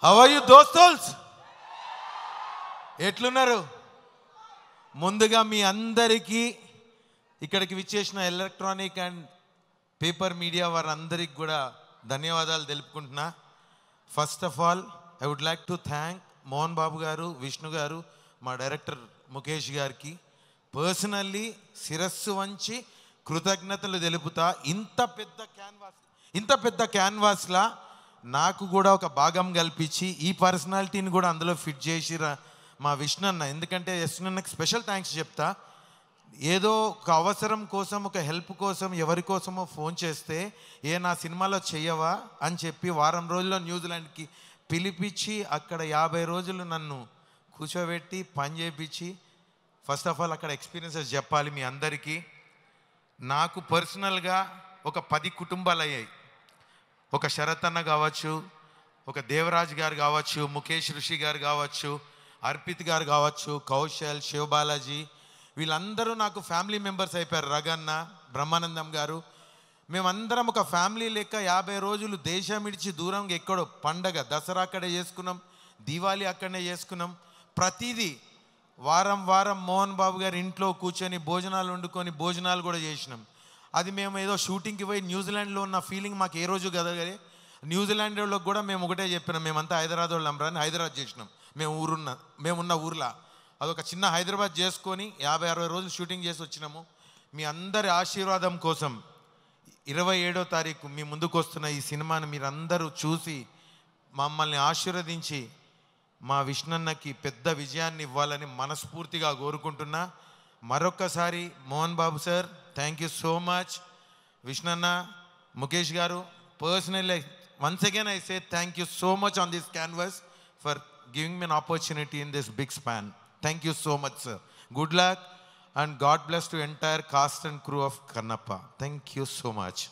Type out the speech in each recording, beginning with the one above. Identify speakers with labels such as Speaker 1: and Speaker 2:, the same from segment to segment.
Speaker 1: How are you దోస్తోల్స్? ఎట్లున్నారు? ముందుగా మీ అందరికీ ఇక్కడికి విచ్చేసిన ఎలక్ట్రానిక్ అండ్ పేపర్ మీడియా వారందరికీ కూడా ధన్యవాదాలు తెలుపుకుంటున్నా. First of all I would like to thank Mohan Babu garu, Vishnu గారు, మా డైరెక్టర్ ముఖేష్ గారికి పర్సనల్లీ శిరస్సు వంచి కృతజ్ఞతలు తెలుపుతా. ఇంత పెద్ద క్యాన్వాస్లా నాకు కూడా ఒక భాగం కల్పించి ఈ పర్సనాలిటీని కూడా అందులో ఫిట్ చేసి మా విష్ణు అన్న, ఎందుకంటే విష్ణు అన్నకి స్పెషల్ థ్యాంక్స్ చెప్తా. ఏదో ఒక అవసరం కోసం, ఒక హెల్ప్ కోసం, ఎవరి కోసమో ఫోన్ చేస్తే నా సినిమాలో చెయ్యవా అని చెప్పి వారం రోజుల్లో న్యూజిలాండ్కి పిలిపించి అక్కడ 50 రోజులు నన్ను కూర్చోబెట్టి పని చేయించి, ఫస్ట్ ఆఫ్ ఆల్ అక్కడ ఎక్స్పీరియన్సెస్ చెప్పాలి మీ అందరికీ. నాకు పర్సనల్గా ఒక 10 కుటుంబాలు అయ్యాయి. ఒక శరత్ అన్న కావచ్చు, ఒక దేవరాజ్ గారు కావచ్చు, ముఖేష్ ఋషి గారు కావచ్చు, అర్పిత్ గారు కావచ్చు, కౌశల్, శివబాలాజీ, వీళ్ళందరూ నాకు ఫ్యామిలీ మెంబర్స్ అయిపోయారు. రగన్న, బ్రహ్మానందం గారు, మేమందరం ఒక ఫ్యామిలీ లెక్క 50 రోజులు దేశం ఇడిచి దూరంగా ఎక్కడో పండగ, దసరా అక్కడే చేసుకున్నాం, దీవాలి అక్కడనే చేసుకున్నాం. ప్రతిదీ వారం వారం మోహన్ బాబు గారి ఇంట్లో కూర్చొని భోజనాలు వండుకొని భోజనాలు కూడా చేసినాం. అది మేము ఏదో షూటింగ్కి పోయి న్యూజిలాండ్లో ఉన్న ఫీలింగ్ మాకు ఏ రోజు కదగలే. న్యూజిలాండ్ వాళ్ళకి కూడా మేము ఒకటే చెప్పినాం, మేమంతా హైదరాబాద్ వాళ్ళు అమ్మరాని హైదరాబాద్ చేసినాం. మేమున్న ఊర్లో అదొక చిన్న హైదరాబాద్ చేసుకొని 50-60 రోజులు షూటింగ్ చేసి వచ్చినాము. మీ అందరి ఆశీర్వాదం కోసం 27వ తారీఖు మీ ముందుకు వస్తున్న ఈ సినిమాని మీరందరూ చూసి మమ్మల్ని ఆశీర్వదించి మా విష్ణన్నకి పెద్ద విజయాన్ని ఇవ్వాలని మనస్ఫూర్తిగా కోరుకుంటున్నా. మరొక్కసారి Mohan Babu sir, thank you so much. విష్ణన్న, Mukesh garu, personally once again I say thank you so much on this canvas for giving me an opportunity in this big span. Thank you so much sir. Good luck and God bless to entire cast and crew of Kannappa. Thank you so much.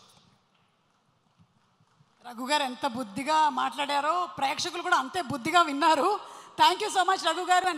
Speaker 2: Raghu garu ఎంత బుద్ధిగా మాట్లాడారో ప్రేక్షకులు కూడా అంతే బుద్ధిగా విన్నారు. Thank you so much Raghu గారు.